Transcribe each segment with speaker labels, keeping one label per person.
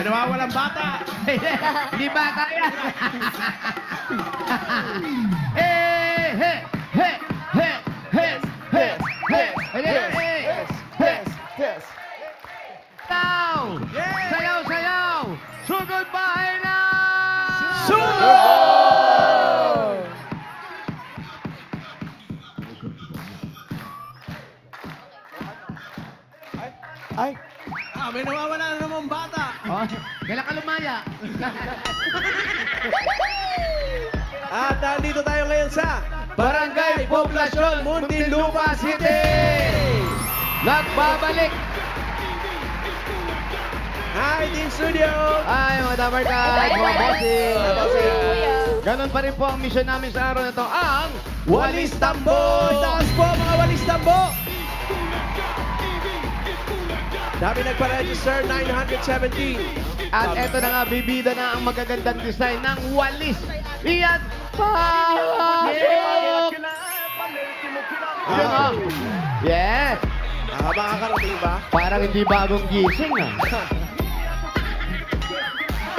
Speaker 1: nawawalang bata.
Speaker 2: Hindi bata yan. Eh, he, he, he, he, he, he, he, he. Sayaw!
Speaker 1: Yes!
Speaker 2: Sayaw, sayaw! Sugod bahay na!
Speaker 3: Ay,
Speaker 1: May nawawala na namang bata.
Speaker 2: Oh, kailan ka lumaya?
Speaker 3: at nandito tayo ngayon sa
Speaker 2: Barangay Poblasyon, Muntinlupa City! Nagbabalik!
Speaker 3: Hi, Team Studio!
Speaker 2: Ay, mga damarkad, mga bossing! Ganon pa rin po ang mission namin sa araw na ito, ang Walis Tambo!
Speaker 3: Taas po mga walis tambo! Dami nagpa-register, 917.
Speaker 2: At eto na nga, bibida na ang magagandang design ng walis. Iyan! Pasok! Yun o. Yes!
Speaker 3: Makakarating ba?
Speaker 2: Parang hindi bagong gising ah.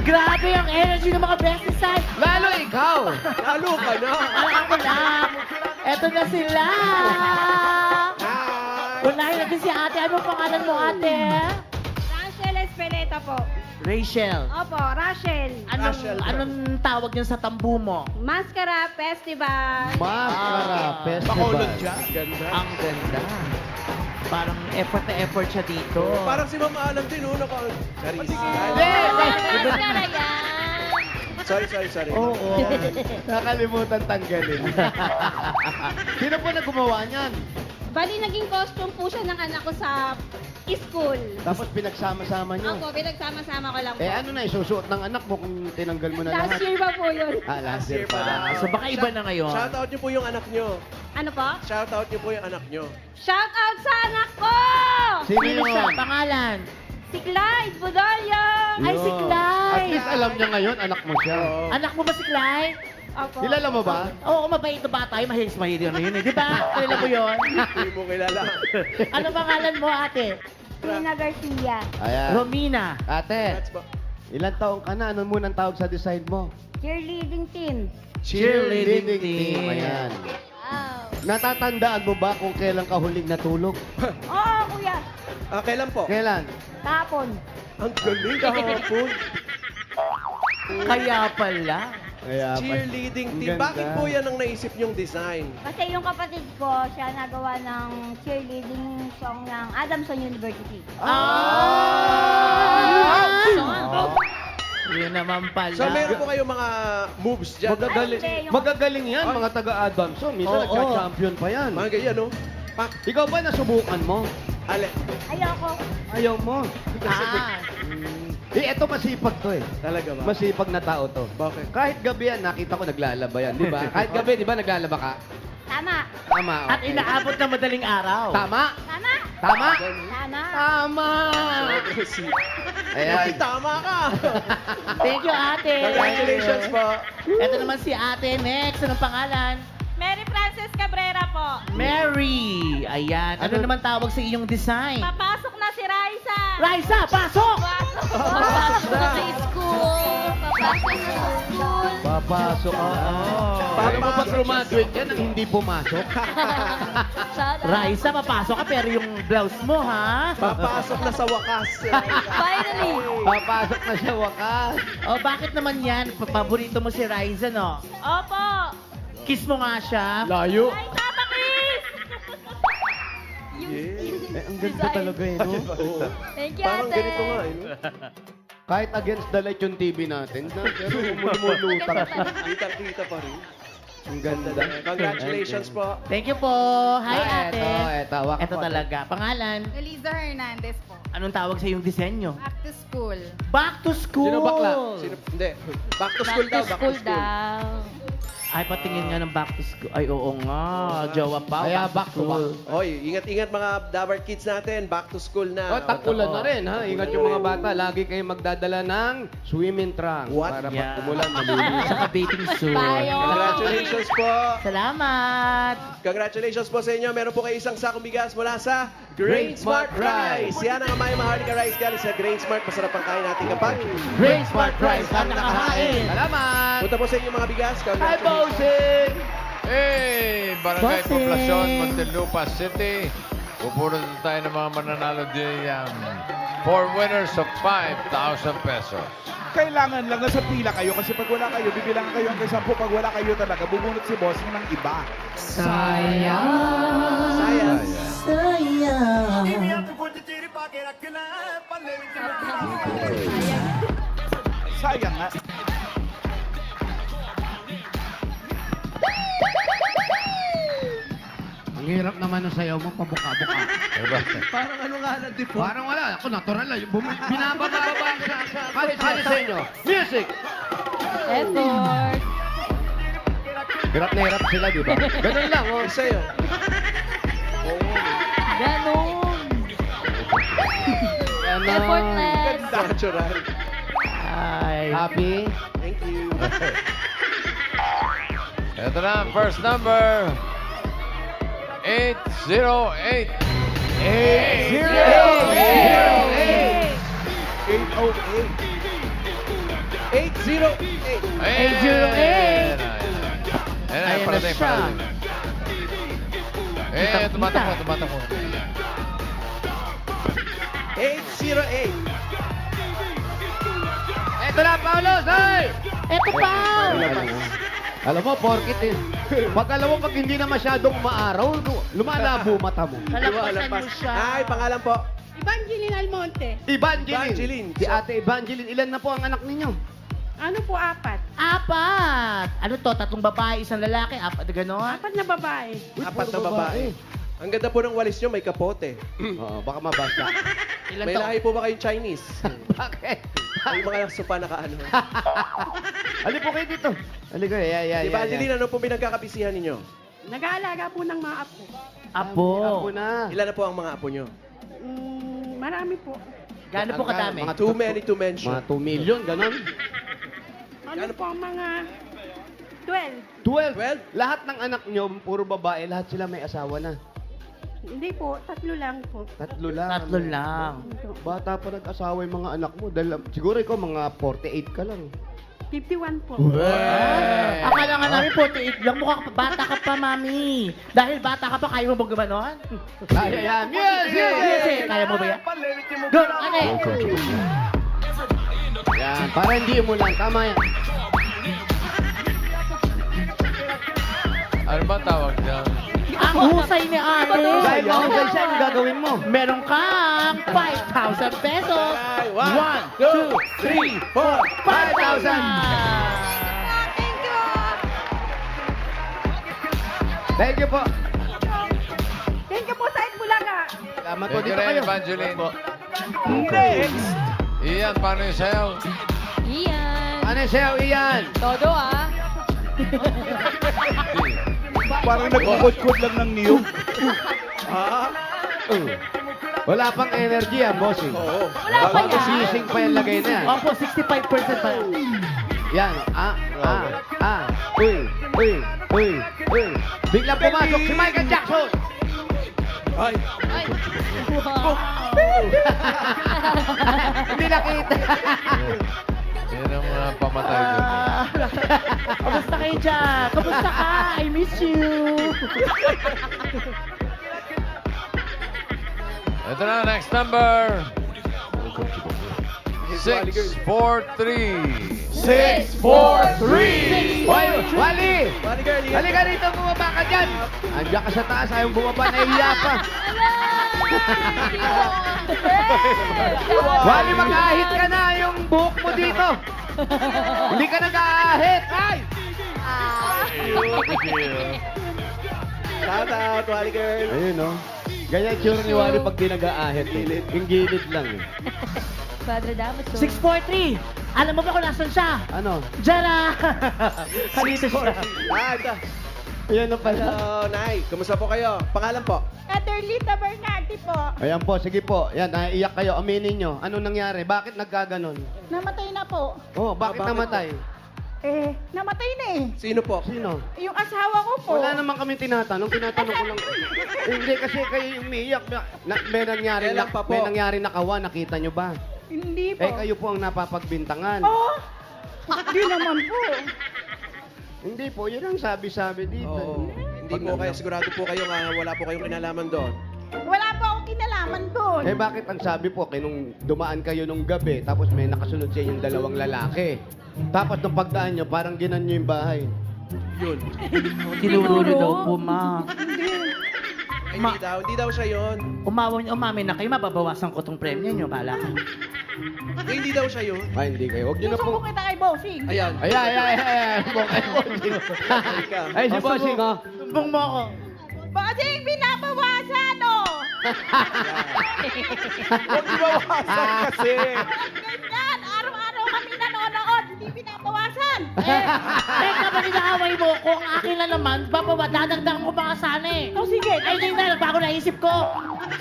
Speaker 4: Grabe ang energy ng mga best design.
Speaker 2: Lalo ikaw!
Speaker 3: Lalo ka na!
Speaker 4: Alam ko lang. Eto na sila.
Speaker 3: Hi!
Speaker 4: Unahin natin si ate. Anong pangalan mo, ate?
Speaker 5: Rachel Espeleta po.
Speaker 4: Rachel.
Speaker 5: Opo, Rachel.
Speaker 3: Rachel.
Speaker 4: Anong tawag niyo sa tambu mo?
Speaker 5: Mascara Festival.
Speaker 2: Mascara Festival.
Speaker 3: Bacolod siya. Ganda.
Speaker 4: Ang ganda. Parang effort na effort siya dito.
Speaker 3: Parang si Mama Alam din, no? Charis.
Speaker 5: Mascara yan.
Speaker 3: Sorry.
Speaker 4: Oo.
Speaker 2: Nakalimutan tanggalin. Sino po na gumawa niyan?
Speaker 5: Bali, naging costume po siya ng anak ko sa school.
Speaker 2: Tapos pinagsama-sama niyo.
Speaker 5: Opo, pinagsama-sama ko lang po.
Speaker 2: Eh ano na, isusuot ng anak mo kung tinanggal mo na
Speaker 5: Last
Speaker 2: lahat?
Speaker 5: year ba po yun?
Speaker 2: Ah, last year pa lang.
Speaker 4: So baka iba na ngayon.
Speaker 3: Shoutout niyo po yung anak niyo.
Speaker 5: Ano po?
Speaker 3: Shoutout niyo po yung anak niyo.
Speaker 5: Shout out sa anak ko!
Speaker 2: Sino
Speaker 4: Sino
Speaker 2: yun?
Speaker 4: siya? Pangalan?
Speaker 5: Si Clyde Budolyo!
Speaker 4: Ay, si
Speaker 2: Yun.
Speaker 4: Clyde.
Speaker 2: At least alam niya ngayon, anak mo siya.
Speaker 3: Oo.
Speaker 4: Anak mo ba si Clyde?
Speaker 5: Opo.
Speaker 2: Kilala mo ba?
Speaker 4: Oo, mabait na bata. Ay, mahilig na yun eh. Di ba? Kilala mo yun?
Speaker 3: Hindi mo kilala.
Speaker 4: Ano pangalan mo, ate?
Speaker 5: Tina Garcia.
Speaker 2: Ayan.
Speaker 4: Romina.
Speaker 2: Ate,
Speaker 3: That's po.
Speaker 2: ilang taong ka na? Ano munang tawag sa design mo?
Speaker 5: Cheerleading team.
Speaker 4: Cheerleading team.
Speaker 2: Ayan.
Speaker 5: Wow.
Speaker 2: Natatandaan mo ba kung kailan ka huling natulog?
Speaker 5: Oo, kuya.
Speaker 3: Kailan po?
Speaker 2: Kailan?
Speaker 5: Tapon.
Speaker 3: Ang galing kahapon.
Speaker 4: Kaya pala.
Speaker 2: Kaya pa-
Speaker 3: Cheerleading
Speaker 2: Ang
Speaker 3: team.
Speaker 2: ganda.
Speaker 3: Bakit po yan ang naisip niyong design?
Speaker 5: Kasi yung kapatid ko, siya nagawa ng cheerleading song ng Adamson University.
Speaker 4: Ah! Yun naman pala.
Speaker 3: So meron po kayong mga moves dyan.
Speaker 2: Magagaling,
Speaker 5: Ay, hindi, yung-
Speaker 2: magagaling yan, mga taga-Adamson. Minsan
Speaker 4: Oo.
Speaker 2: nagka-champion pa yan.
Speaker 3: Mga ganyan, no? Pak,
Speaker 2: Ikaw ba nasubukan mo?
Speaker 3: ale.
Speaker 5: Ayoko.
Speaker 2: Ayaw mo.
Speaker 4: Ah.
Speaker 2: Eto masipag to eh.
Speaker 3: Talaga ba?
Speaker 2: Masipag na tao to.
Speaker 3: Bakit?
Speaker 2: Kahit gabi yan, nakita ko naglalaba yan, di ba? Kahit gabi, di ba naglalaba ka?
Speaker 5: Tama.
Speaker 2: Tama.
Speaker 4: At
Speaker 2: okay.
Speaker 4: inaabot na madaling araw.
Speaker 2: Tama?
Speaker 5: Tama.
Speaker 2: Tama?
Speaker 5: Tama.
Speaker 2: Tama!
Speaker 3: Ay,
Speaker 2: Ayan.
Speaker 3: tama ka!
Speaker 4: Thank you, ate.
Speaker 3: Congratulations po.
Speaker 4: Ito naman si ate. Next, anong pangalan?
Speaker 5: Mary Frances Cabrera po.
Speaker 4: Mary. Ayan. Ano naman tawag sa iyong design?
Speaker 5: Papasok na si Raisa.
Speaker 4: Raisa, pasok!
Speaker 5: Papasok na sa school. Papasok na sa school.
Speaker 2: Papasok ka. Paano mo ba graduate yan nang hindi pumasok?
Speaker 4: Raisa, papasok ka pero yung blouse mo, ha?
Speaker 3: Papasok na sa wakas.
Speaker 5: Finally.
Speaker 2: Papasok na siya wakas.
Speaker 4: O, bakit naman yan? Paborito mo si Raisa, no?
Speaker 5: Opo.
Speaker 4: Kiss mo nga siya.
Speaker 2: Layo.
Speaker 5: Ay, Tata Chris.
Speaker 2: Eh, ang ganda talaga eh, no?
Speaker 3: Oo.
Speaker 5: Thank you,
Speaker 3: Parang
Speaker 5: ate.
Speaker 3: ganito nga, eh. no?
Speaker 2: Kahit against the light yung TV natin, na, pero lumulutang siya.
Speaker 3: Kita-kita pa rin.
Speaker 2: Ang ganda.
Speaker 3: Congratulations po.
Speaker 4: Thank you po. Hi, ate.
Speaker 2: Ito, wak
Speaker 4: Ito talaga. Pangalan?
Speaker 6: Eliza Hernandez po.
Speaker 4: Anong tawag sa iyong disenyo?
Speaker 6: Back to school.
Speaker 4: Back to school.
Speaker 2: Sino bakla?
Speaker 3: Sino? Hindi. Back to school daw. Back to school.
Speaker 5: daw.
Speaker 4: Ay, patingin nga ng back to school. Ay, oo nga. Jowa pa.
Speaker 2: Kaya back to back.
Speaker 3: Oy, ingat-ingat mga Dabar Kids natin. Back to school na.
Speaker 2: Oh, tag-ulan na rin, ha? Ingat yung mga bata. Lagi kayong magdadala ng swimming trunk.
Speaker 3: What?
Speaker 2: Para
Speaker 4: Yeah.
Speaker 2: pag umulan, malilinis.
Speaker 4: Saka bathing suit.
Speaker 3: Congratulations po.
Speaker 4: Salamat.
Speaker 3: Congratulations po sa inyo. Meron po kayo isang sakong bigas mula sa Grain Smart Rice. Yan ang Amaya Maharlika Rice galing sa Grain Smart. Masarap ang kain natin kapag
Speaker 4: Grain Smart Rice ang nakahain.
Speaker 2: Salamat!
Speaker 3: punta po sa inyo mga bigas.
Speaker 2: Hi,
Speaker 3: Congratulations.
Speaker 2: Bossing!
Speaker 7: Hey! Barangay
Speaker 4: Bossing!
Speaker 7: Poblacion, Montelupa City. Pupuro na tayo ng mga mananalo din yan. 4 winners of 5,000 pesos.
Speaker 8: Kailangan lang nasa pila kayo kasi pag wala kayo, bibilangan kayo hanggang 10. Pag wala kayo talaga, bubunot si bossing ng iba.
Speaker 3: Sayang.
Speaker 8: Sayang nga.
Speaker 2: Ang hirap naman ng sayaw mo, pabuka-buka.
Speaker 7: Diba?
Speaker 1: Parang ano nga na default.
Speaker 2: Parang wala. Ako, natural lang. Binababa-baba sa... Kali sa inyo. Music!
Speaker 5: Effort.
Speaker 2: Hirap na hirap sila, di ba? Ganun lang, oh.
Speaker 3: Sa'yo.
Speaker 5: Ganon.
Speaker 2: Yan,
Speaker 5: Effortless.
Speaker 3: Natural.
Speaker 4: Ay.
Speaker 2: Happy?
Speaker 3: Thank you.
Speaker 7: Ito na, first number. 808.
Speaker 3: 808. 808.
Speaker 7: 808. Ayan,
Speaker 4: Ayan na
Speaker 7: parating,
Speaker 4: siya.
Speaker 7: parating. Eh, tumatakbo, tumatakbo.
Speaker 3: 808.
Speaker 2: Eto na, Paulos! Hey!
Speaker 4: Eto pa.
Speaker 2: Alam mo, porkit eh. Pag alam mo, pag hindi na masyadong maaraw, lumalabo mata mo.
Speaker 4: Kalampasan mo siya.
Speaker 3: Ay, pangalan po.
Speaker 9: Evangeline Almonte.
Speaker 2: Evangeline.
Speaker 3: Evangeline.
Speaker 2: Si Ate Evangeline, ilan na po ang anak ninyo?
Speaker 9: Ano po, 4?
Speaker 4: 4. Ano to? 3 babae, 1 lalaki. 4 gano'n.
Speaker 9: 4 na babae.
Speaker 3: Apat na babae. Ang ganda po ng walis nyo, may kapote.
Speaker 2: Oo, baka mabasa.
Speaker 4: Ilan
Speaker 3: May
Speaker 4: to?
Speaker 3: lahi po ba kayong Chinese?
Speaker 2: Bakit?
Speaker 3: May mga sopa na kaano.
Speaker 2: Ali po kayo dito. Ali ko,
Speaker 3: Si Evangeline, ano po pinagkakabisihan ninyo?
Speaker 9: Nag-aalaga po ng mga apo.
Speaker 4: Apo.
Speaker 2: Apo na.
Speaker 3: Ilan na po ang mga apo nyo?
Speaker 9: Marami po.
Speaker 4: Gaano po kadami?
Speaker 2: Mga
Speaker 3: Too many to mention.
Speaker 2: Mga 2 million, ganon.
Speaker 9: Ano po ang mga 12?
Speaker 2: 12.
Speaker 3: 12?
Speaker 2: Lahat ng anak nyo, puro babae, lahat sila may asawa na.
Speaker 9: Hindi po, 3 lang po.
Speaker 2: 3 lang.
Speaker 4: 3 lang.
Speaker 2: Bata pa nag-asawa yung mga anak mo. Dahil, siguro ikaw mga 48 ka lang.
Speaker 9: 51 po.
Speaker 4: Akala nga namin 48 lang. Mukha ka pa, bata ka pa, mami. Dahil bata ka pa, kaya mo ba gumano'n?
Speaker 2: Kaya yan. Music!
Speaker 4: Music! Kaya mo ba yan? Go! Ane!
Speaker 2: Yan, para hindi mo lang. Tama yan.
Speaker 7: Ano ba tawag dyan?
Speaker 4: Ang husay ni Ate.
Speaker 2: Dahil mahusay siya, ang gagawin mo.
Speaker 4: Meron kang 5,000 pesos.
Speaker 3: Ay,
Speaker 4: 1, 2, 3, 5,000.
Speaker 2: Thank you po.
Speaker 9: Thank you po sa Bulaga.
Speaker 2: Salamat po
Speaker 7: Thank you
Speaker 2: dito
Speaker 7: rin,
Speaker 2: kayo.
Speaker 7: Evangeline.
Speaker 8: Next!
Speaker 7: Iyan, paano yung sayaw?
Speaker 5: Iyan.
Speaker 2: Ano yung sayaw, Ian?
Speaker 5: Todo ah.
Speaker 8: Parang nagkukod-kod lang ng niyog.
Speaker 2: Wala pang energy yan, bossing.
Speaker 3: Oo.
Speaker 5: Wala pa yan.
Speaker 2: Sising pa yung lagay na yan.
Speaker 4: Opo, 65% pa.
Speaker 2: Yan. Uy. Biglang pumasok si Michael Jackson.
Speaker 3: Ay.
Speaker 2: Hindi nakita.
Speaker 7: Yan ang mga pamatay doon.
Speaker 4: Kamusta kayo dyan? Kamusta ka? I miss you.
Speaker 7: Ito na, next number. 643.
Speaker 2: 643! Hoy, Wally!
Speaker 3: Body girl, ingat.
Speaker 2: Halika rito, bumaba ka dyan! Andiyan ka sa taas, ayaw bumaba, nahiya pa. Wally, mag-ahit ka na yung buhok mo dito. Hindi ka nag-aahit. Ay!
Speaker 3: Shout out, Wally girl.
Speaker 2: Ayun, no? Ganyan tsura ni Wally pag di nag-aahit. Yung gilid lang. Eh.
Speaker 5: Quadro dapat so.
Speaker 4: 643. Alam mo ba kung nasan siya?
Speaker 2: Ano?
Speaker 4: Diyan na! Kanito siya.
Speaker 3: Ito.
Speaker 2: Ayan na pala.
Speaker 3: Hello, Nay. Kumusta po kayo? Pangalan po?
Speaker 9: Aderlita Bernardi po.
Speaker 2: Ayan po, sige po. Yan, naiiyak kayo. Aminin nyo. Ano nangyari? Bakit nagkaganon?
Speaker 9: Namatay na po.
Speaker 2: Oh, bakit
Speaker 3: bakit
Speaker 2: namatay?
Speaker 9: Namatay na eh.
Speaker 3: Sino po?
Speaker 2: Sino?
Speaker 9: Yung asawa ko po.
Speaker 2: Wala naman kami tinatanong. Tinatanong ko lang. Hindi kasi kayo umiiyak. May nangyari
Speaker 3: Kailan pa po?
Speaker 2: may nangyari na kawa. Nakita nyo ba?
Speaker 9: Hindi po.
Speaker 2: Eh, kayo po ang napapagbintangan.
Speaker 9: Oh! Hindi naman po.
Speaker 2: Hindi po, yun ang sabi-sabi dito.
Speaker 3: Oo. Hindi po kayo, sigurado po kayo nga wala po kayong kinalaman doon.
Speaker 9: Wala po akong kinalaman doon.
Speaker 2: Eh bakit ang sabi po, nung dumaan kayo nung gabi, tapos may nakasunod sa inyong dalawang lalaki. Tapos nung pagdaan nyo, parang ginan nyo yung bahay.
Speaker 3: Yun.
Speaker 4: Tinuro niyo daw po, ma.
Speaker 3: Ay, hindi daw siya yun.
Speaker 4: Umamin na kayo, mababawasan ko tong premyo niyo. Bala ka.
Speaker 3: Ay, hindi daw siya yun.
Speaker 2: Ay, hindi kayo. Huwag nyo na po.
Speaker 9: Susuko kita kay Bossing.
Speaker 3: Ayan.
Speaker 2: Ay. Ay, si Bossing, oh.
Speaker 4: Sumbong mo ako.
Speaker 9: Bossing, binabawasan oh!
Speaker 8: Huwag ibawasan kasi.
Speaker 9: Ganyan, araw-araw kami nanonood, hindi binabawasan.
Speaker 4: Teka ba inaaway mo? Kung akin na naman, dadagdagan ko pa sana eh.
Speaker 9: O sige,
Speaker 4: Ay, hindi na, bago naisip ko.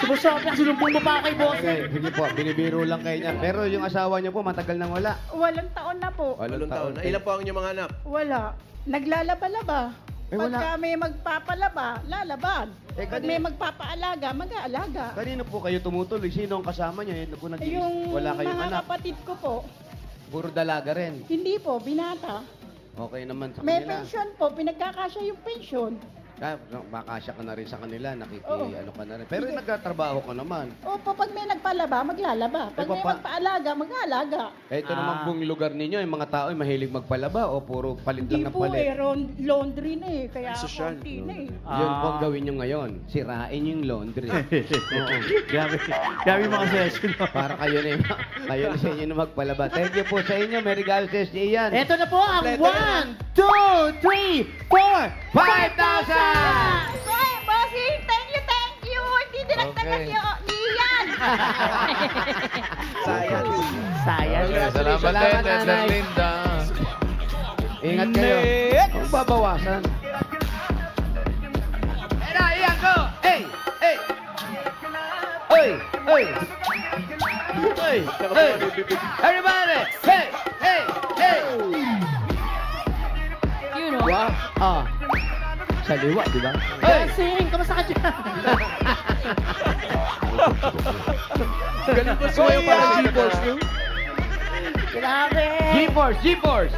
Speaker 4: Sumusobra, sinumpong mo pa ako kay boss.
Speaker 2: Okay, sige po, binibiro lang kayo niyan. Pero yung asawa niyo po, matagal nang wala.
Speaker 9: walang taon na po.
Speaker 3: Walong taon. Ay, ilan po ang inyong mga anak?
Speaker 9: Wala. Naglalaba-laba.
Speaker 2: Eh, wala.
Speaker 9: Pagka may magpapalaba, lalaban.
Speaker 2: Eh,
Speaker 9: Pag may magpapaalaga, mag-aalaga.
Speaker 2: Kanino po kayo tumutuloy? Sino ang kasama niyo? Kung
Speaker 9: Yung
Speaker 2: wala kayong
Speaker 9: mga
Speaker 2: anak.
Speaker 9: kapatid ko po,
Speaker 2: Puro dalaga rin.
Speaker 9: hindi po, binata.
Speaker 2: Okay naman sa
Speaker 9: May
Speaker 2: kanila.
Speaker 9: pension po, pinagkakasya yung pension.
Speaker 2: Makasya ka na rin sa kanila,
Speaker 9: Oo.
Speaker 2: ano ka na rin. Pero nagtatrabaho ka naman.
Speaker 9: Opo, pag may nagpalaba, maglalaba. Pag
Speaker 2: Eh,
Speaker 9: may
Speaker 2: papa-
Speaker 9: magpaalaga, mag-aalaga.
Speaker 2: Eh, ito naman buong lugar ninyo, yung mga tao ay mahilig magpalaba o puro palit
Speaker 9: Hindi
Speaker 2: lang ng
Speaker 9: po
Speaker 2: palit.
Speaker 9: laundry na eh, kaya
Speaker 3: Sosyal.
Speaker 9: konti na eh.
Speaker 2: Yun po ang gawin nyo ngayon. Sirain yung laundry. Oo.
Speaker 4: Grabe mga session.
Speaker 2: Para kayo na yung, kayo na sa inyo na magpalaba. Thank you po sa inyo. May regalo sa Ian.
Speaker 4: Ito na po ang
Speaker 3: Kompleto
Speaker 4: 1, 2, 3, 4,
Speaker 2: 5,000!
Speaker 9: Ay, bossing, thank you! Hindi dinagdagan
Speaker 7: Okay.
Speaker 9: ni Ian!
Speaker 3: Sayang.
Speaker 4: Sayang.
Speaker 7: Okay, salamat
Speaker 2: Salamat,
Speaker 7: din,
Speaker 2: nanay.
Speaker 7: Linda.
Speaker 2: Ingat kayo.
Speaker 8: Next!
Speaker 2: Kung babawasan. Era, Ian, go! Hey! Hey! Hey! Hey! Hey! Hey! Everybody! Hey! Hey! Hey!
Speaker 6: You know.
Speaker 2: Wow! Ah. Sa liwa, di ba? Hey!
Speaker 4: Bossing, kamusta ka dyan?
Speaker 3: Galing po sumayo para sa G-Force nyo.
Speaker 4: Grabe!
Speaker 2: G-Force! G-Force!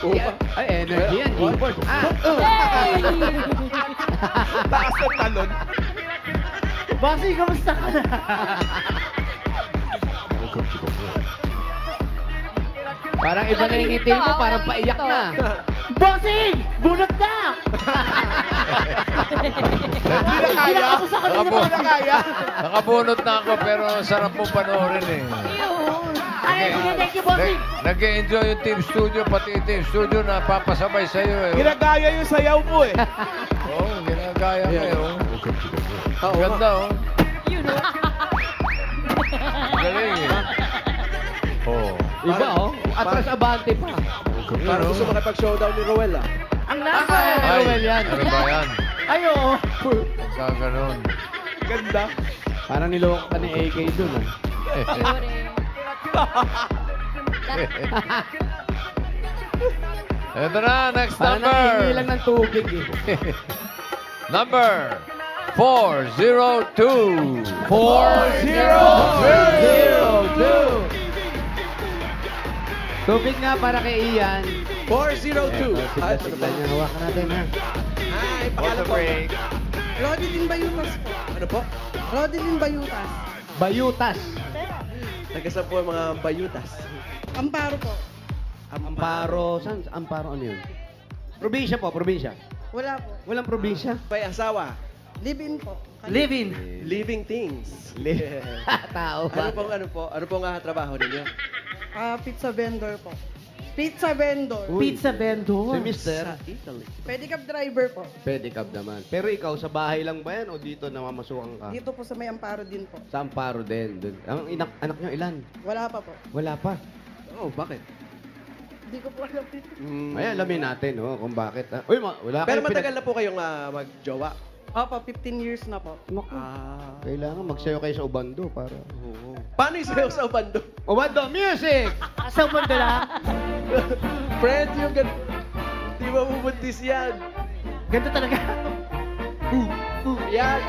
Speaker 2: Yan. Ay, energy yan. G-Force. Ah!
Speaker 8: Taas ng talon.
Speaker 4: Bossing, kamusta ka na?
Speaker 2: Parang iba na yung ngiti mo, parang paiyak na.
Speaker 4: Bossing! Bunot na!
Speaker 8: Hindi na kaya.
Speaker 4: Ako sa kanina
Speaker 7: Nakabunot.
Speaker 8: Hindi na kaya.
Speaker 7: Nakabunot na ako pero sarap mo panoorin eh.
Speaker 4: Ay, sige, thank you, bossing!
Speaker 7: Nag-enjoy yung Team Studio, pati yung Team Studio na papasabay sa'yo eh.
Speaker 8: Ginagaya yung sayaw mo eh.
Speaker 7: Oo, ginagaya ka eh. Oh.
Speaker 3: Oo,
Speaker 7: Ganda oh.
Speaker 6: You know.
Speaker 7: Galing eh. Oh.
Speaker 2: Iba, oh. Atras abante pa.
Speaker 3: Parang gusto makipag-showdown ni Roel ah.
Speaker 4: Ang nasa!
Speaker 2: Ay, Roel yan.
Speaker 7: Ano ba yan?
Speaker 4: Ay, oo.
Speaker 7: Pagka ganun.
Speaker 8: Ganda.
Speaker 2: Parang niloko ka ni AK dun, ah.
Speaker 7: Ito na, next
Speaker 2: Parang
Speaker 7: number.
Speaker 2: nangihingi lang ng tubig, eh.
Speaker 7: Number 402.
Speaker 2: 402! Tubig nga para kay Ian.
Speaker 3: 402. Ay,
Speaker 2: Sige, sige, hawakan natin, ha?
Speaker 3: Ay, pangalan po.
Speaker 10: Rodelin Bayutas po.
Speaker 3: Ano po?
Speaker 10: Rodelin Bayutas.
Speaker 2: Bayutas.
Speaker 3: Nagkasa po ang mga bayutas.
Speaker 10: Amparo po.
Speaker 2: Amparo. Saan? Amparo ano yun? Probinsya po, probinsya.
Speaker 10: Wala po.
Speaker 2: Walang probinsya.
Speaker 3: May asawa.
Speaker 10: Live-in po.
Speaker 4: Living.
Speaker 3: Living things.
Speaker 2: Tao ba?
Speaker 3: Ano pong trabaho ninyo?
Speaker 10: Pizza vendor po. Pizza vendor.
Speaker 2: Uy.
Speaker 4: Pizza vendor.
Speaker 2: Si Mister.
Speaker 3: Italy.
Speaker 10: Pedicab driver po.
Speaker 2: Pedicab naman. Pero ikaw, sa bahay lang ba yan o dito namamasukan ka?
Speaker 10: Dito po sa may Amparo din po.
Speaker 2: Sa Amparo din. Dun. Ang anak nyo ilan?
Speaker 10: Wala pa po.
Speaker 2: Wala pa.
Speaker 3: Oh, bakit?
Speaker 10: Hindi ko po alam.
Speaker 2: Ay, alamin natin, oh, kung bakit. Ha? Uy, wala
Speaker 3: Pero
Speaker 2: kayong
Speaker 3: matagal na po kayong magjowa.
Speaker 10: Opo, 15 years na po.
Speaker 2: Naku,
Speaker 3: Ah.
Speaker 2: kailangan magsayo kayo sa ubando para...
Speaker 3: Paano yung sayo sa bando?
Speaker 2: Ubando, music!
Speaker 4: Sa mundo lang.
Speaker 3: Friend, yung gan... Di ba bubuntis yan?
Speaker 4: Ganito talaga.
Speaker 3: Yan.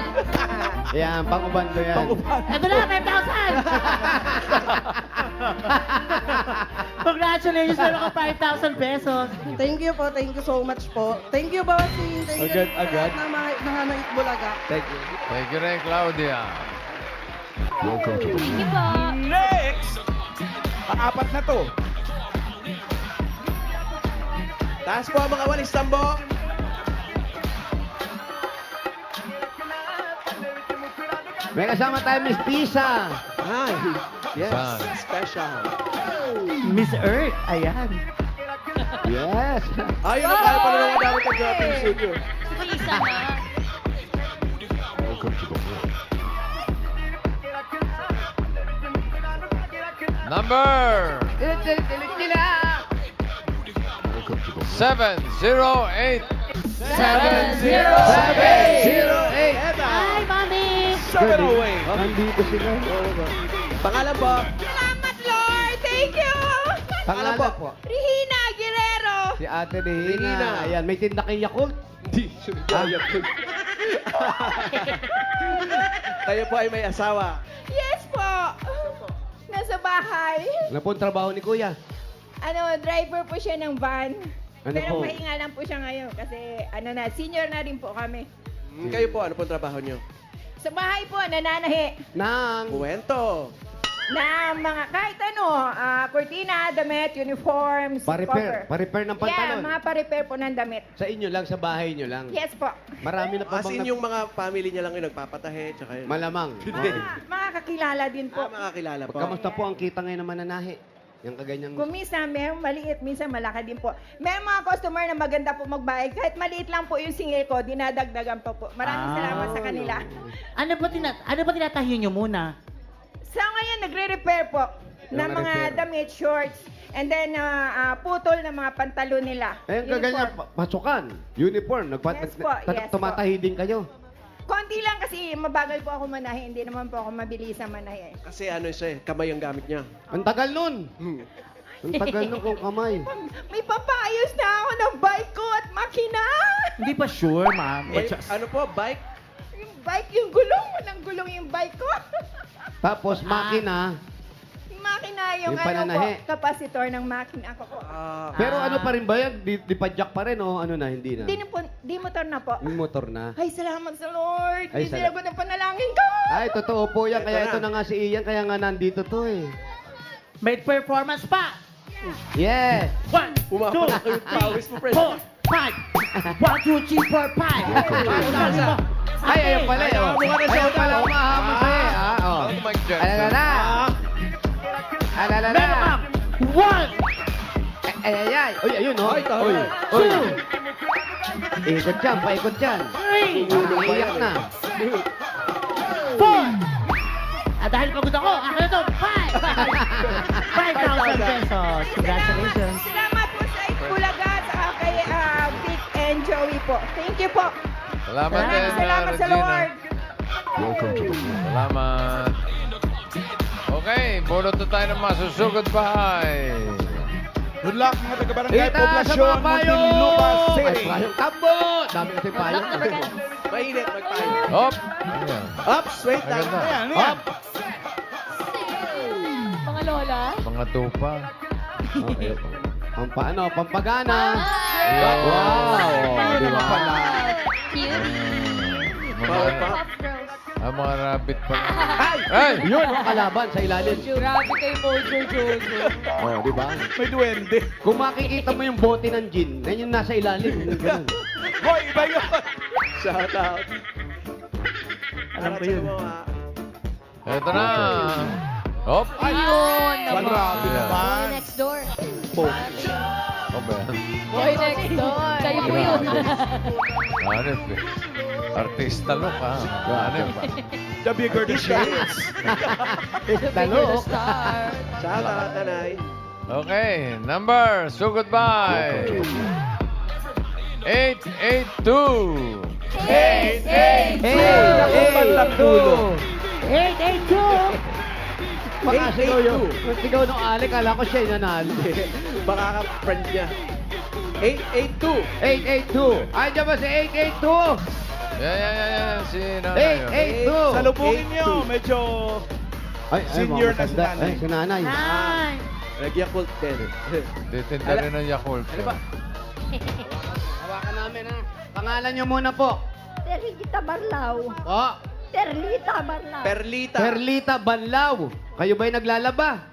Speaker 2: Yan, pang-ubando yan.
Speaker 4: Ito na, 5,000! Congratulations, meron ka 5,000 pesos.
Speaker 10: Thank you po. Thank you so much po. Thank you, bossing. Thank you
Speaker 2: Agad.
Speaker 10: sa lahat ng mga Bulaga.
Speaker 2: Thank you.
Speaker 7: Thank you rin, Claudia.
Speaker 5: Thank you po.
Speaker 8: Next! Apat na to.
Speaker 3: Taas po ang mga walis tambo.
Speaker 2: May kasama tayo, Miss Tisa.
Speaker 3: Hi. Yes.
Speaker 7: Saan?
Speaker 3: Special.
Speaker 4: Miss Earth, ayan.
Speaker 2: Yes.
Speaker 3: Ayun ang kaya pala naman namin pag-grabe yung studio.
Speaker 5: Isa na.
Speaker 7: Number 708.
Speaker 2: 708.
Speaker 4: Hi, Mami!
Speaker 8: 708.
Speaker 2: Nandito sila.
Speaker 3: Pangalan po.
Speaker 9: Salamat, Lord! Thank you!
Speaker 2: Pangalan po.
Speaker 9: Regina Guerrero!
Speaker 2: Si Ate Regina.
Speaker 3: Regina.
Speaker 2: Ayan, may tinda kay Yakult.
Speaker 3: Hindi. Kayo po ay may asawa.
Speaker 9: Yes po! Nasa bahay.
Speaker 2: Ano po ang trabaho ni Kuya?
Speaker 9: Driver po siya ng van.
Speaker 2: Ano
Speaker 9: Pero
Speaker 2: po?
Speaker 9: pahinga lang po siya ngayon kasi senior na rin po kami.
Speaker 3: Kayo po, ano po ang trabaho nyo?
Speaker 9: Sa bahay po, nananahi
Speaker 2: Nang.
Speaker 3: Buwento.
Speaker 9: ng mga kahit kurtina, damit, uniforms,
Speaker 2: Pa-repair.
Speaker 9: cover.
Speaker 2: Pa-repair ng
Speaker 9: Yeah,
Speaker 2: pantalon.
Speaker 9: mga pa-repair po ng damit.
Speaker 2: Sa inyo lang, sa bahay nyo lang.
Speaker 9: Yes po.
Speaker 2: Marami na pa
Speaker 3: As in
Speaker 2: bang
Speaker 3: yung mga family niya lang yung nagpapatahe, tsaka yun.
Speaker 2: malamang.
Speaker 9: Mga kakilala din po.
Speaker 3: Makakilala po.
Speaker 2: Kamusta po ang kita ngayon ng mananahi? Yung kaganyang...
Speaker 9: Kung minsan, merong maliit, minsan malaki din po. May mga customer na maganda po magbayad. Kahit maliit lang po yung singil ko, dinadagdagan pa po. Maraming salamat sa kanila.
Speaker 4: Ano ba tinatahi nyo muna?
Speaker 9: Sa ngayon, nagre-repair po ng
Speaker 2: Yung
Speaker 9: mga
Speaker 2: repair.
Speaker 9: damit, shorts, and then putol ng mga pantalon nila.
Speaker 2: Eh, yung kaganyang
Speaker 9: Uniform.
Speaker 2: pasukan, uniform,
Speaker 9: Yes po, yes po.
Speaker 2: tumatahi din kayo.
Speaker 9: Konti lang kasi mabagal po ako manahi. Hindi naman po ako mabilis sa manahi.
Speaker 3: Kasi ano siya kamay ang gamit niya.
Speaker 2: Ang tagal nun. Ang tagal nun kung kamay.
Speaker 9: May papaayos na ako ng bike ko at makina.
Speaker 4: Hindi pa sure, ma'am.
Speaker 3: May, ano po, bike?
Speaker 9: Yung bike, yung gulong. Walang gulong yung bike ko.
Speaker 2: Tapos makina.
Speaker 9: Yung makina, yung,
Speaker 2: Yung pananahi.
Speaker 9: kapasitor ng makina ko po.
Speaker 2: Pero ano pa rin ba yan? Di padjak pa rin o ano na? Hindi na.
Speaker 9: Di motor na po.
Speaker 2: Yung motor na.
Speaker 9: Ay, salamat sa Lord.
Speaker 2: Ay,
Speaker 9: Hindi sinagot ng panalangin ko.
Speaker 2: Ay, totoo po yan. Kaya
Speaker 3: Ito
Speaker 2: ito
Speaker 3: na.
Speaker 2: na nga si Ian. Kaya nga nandito to eh.
Speaker 4: May performance pa!
Speaker 2: Yes!
Speaker 4: 1, 2,
Speaker 3: Pumapalaki yung pawis mo, friend.
Speaker 4: 4, 5! 1, 2, 3, 4, 5!
Speaker 2: Ay, ayun pala eh. Oh.
Speaker 3: Mukha na siya.
Speaker 2: Ayun pala, umahamon sa'yo eh. Ah, oh.
Speaker 7: Ano Mike Johnson?
Speaker 2: Alalala! Alalala!
Speaker 4: Meron kang 1,
Speaker 2: Ay, ay, ay. Uy, ayun oh.
Speaker 3: Ay, tayo.
Speaker 2: Uy, uy.
Speaker 4: 2,
Speaker 2: Ikot dyan, paikot dyan.
Speaker 4: 3,
Speaker 2: Iiyak na.
Speaker 4: 4! Dahil pagod ako, akin na to, 5,000 pesos. Congratulations.
Speaker 9: Salamat po sa Itbulaga at saka kay Vic and Joey po. Thank you po.
Speaker 7: Salamat din,
Speaker 9: Maraming salamat sa
Speaker 7: Regina.
Speaker 9: Lord.
Speaker 7: Salamat. Okay, bunot na tayo ng masusugod bahay.
Speaker 8: Good luck mga taga-barangay
Speaker 2: Ita sa
Speaker 8: Poblasyon,
Speaker 2: mga payo!
Speaker 8: Muntinlupa
Speaker 2: Ay,
Speaker 8: City.
Speaker 2: payong tambo! Dami kasi payong.
Speaker 3: Mainit, magpahin.
Speaker 7: Hop! Ayan.
Speaker 3: Ups, wait lang.
Speaker 7: Maganda.
Speaker 8: Ayan, ayan.
Speaker 5: Mga lola.
Speaker 7: Mga tupa.
Speaker 2: Okay. Pampano, pampagana.
Speaker 7: Wow!
Speaker 8: Ayun
Speaker 2: Di
Speaker 8: naman
Speaker 2: ba?
Speaker 8: pala.
Speaker 7: Mga,
Speaker 5: Girls.
Speaker 7: mga rabbit pala. Ay!
Speaker 2: Yun, ang kalaban sa ilalim.
Speaker 5: Grabe kay Mojo Jojo.
Speaker 2: Oh, di ba?
Speaker 8: May duwende.
Speaker 2: Kung makikita mo yung bote ng gin, yan yung nasa ilalim. Yung ganun.
Speaker 8: Hoy, iba yun.
Speaker 3: Shout out.
Speaker 4: Alam ko yun.
Speaker 7: Eto na. Hop!
Speaker 5: Ayun.
Speaker 8: Grabe naman.
Speaker 5: Next door.
Speaker 7: Hop yan.
Speaker 5: Boy next door. Kayo po yun.
Speaker 7: Hanip eh. Artista look ha. Hanip ah.
Speaker 8: The bigger the shades.
Speaker 2: Talo.
Speaker 3: Shout out, Tanay.
Speaker 7: Okay, number. So goodbye. 882.
Speaker 2: 882! Baka sigaw yung sigaw ng Ali, kala ko siya yung nanalo.
Speaker 3: Baka ka-friend niya. 882.
Speaker 2: 882! Andiyan ba si 882?
Speaker 7: Yan. Si nanay.
Speaker 2: 882!
Speaker 8: Salubungin niyo, medyo senior na si nanay.
Speaker 2: Ay, si nanay.
Speaker 5: Nine.
Speaker 3: Nag-Yakult 10.
Speaker 7: Titinda rin ng Yakult.
Speaker 3: Ano ba?
Speaker 2: Hawakan namin ha. Pangalan niyo muna po.
Speaker 5: Terlita Barlaw.
Speaker 2: Po.
Speaker 5: Terlita Barlaw.
Speaker 3: Perlita.
Speaker 2: Perlita Banlaw. Kayo ba'y naglalaba?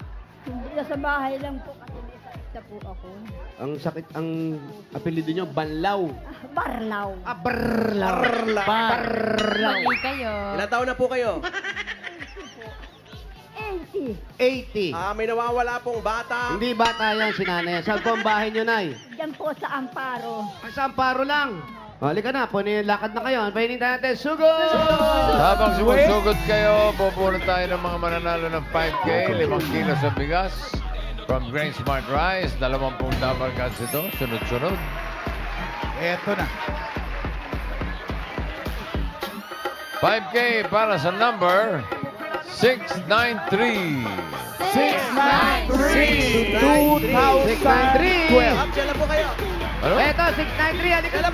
Speaker 5: Hindi na sa bahay lang po kasi may sakit po ako.
Speaker 2: Ang sakit, ang apelido niyo, Banlaw.
Speaker 5: Barlaw.
Speaker 2: Ah, Barlaw.
Speaker 3: Barlaw.
Speaker 6: Mali kayo.
Speaker 3: Ilan taon na po kayo?
Speaker 5: 80.
Speaker 2: 80.
Speaker 3: May nawawala pong bata.
Speaker 2: Hindi bata yan, si nanay. Saan po ang bahay niyo, nay?
Speaker 5: Diyan po sa Amparo.
Speaker 2: Ay, sa Amparo lang. O, halika na, lakad na kayo. Painin natin, sugod!
Speaker 7: Habang sumusugod kayo, pupunod tayo ng mga mananalo ng 5K, 5 kilos sa bigas. From Grain Smart Rice, 20 dabar cards ito, sunod-sunod.
Speaker 8: Eto na.
Speaker 7: 5K para sa number 693.
Speaker 8: 693!
Speaker 2: 693!
Speaker 3: Up, dyan lang po kayo.
Speaker 7: Ano?
Speaker 2: Eto, 693, halika na.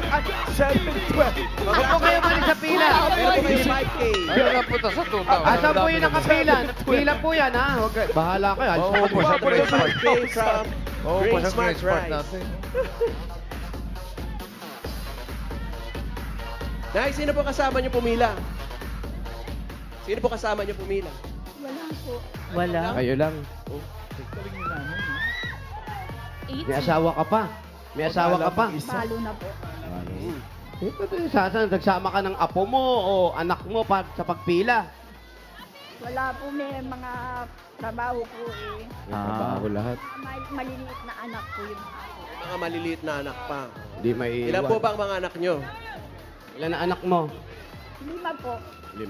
Speaker 8: 712!
Speaker 2: Ako kayo mali sa pila.
Speaker 3: Meron po kayo 5K.
Speaker 7: Ano na punta sa 2,000?
Speaker 2: Asan po yung nakapila? Pila po yan, ha? Okay, bahala kayo.
Speaker 7: Oo po sa Grain Smart.
Speaker 3: 5K from
Speaker 7: Oo po
Speaker 3: Grain
Speaker 7: sa Grain
Speaker 3: Smart
Speaker 7: Smart
Speaker 3: Rice.
Speaker 7: natin.
Speaker 3: Nay, sino po kasama niyo pumila? Sino po kasama niyo pumila?
Speaker 5: Wala po.
Speaker 4: Wala.
Speaker 2: Kayo lang. May asawa ka pa. May asawa ka pa.
Speaker 5: Balo na po.
Speaker 2: Nagsama ka ng apo mo o anak mo sa pagpila.
Speaker 5: Wala po, may mga trabaho po eh.
Speaker 2: Trabaho lahat.
Speaker 5: Maliliit na anak po yung ako.
Speaker 3: Mga maliliit na anak pa.
Speaker 2: Hindi may
Speaker 3: Ilan po ba ang mga anak niyo?
Speaker 2: Ilan na anak mo?
Speaker 5: 5 po.
Speaker 2: 5.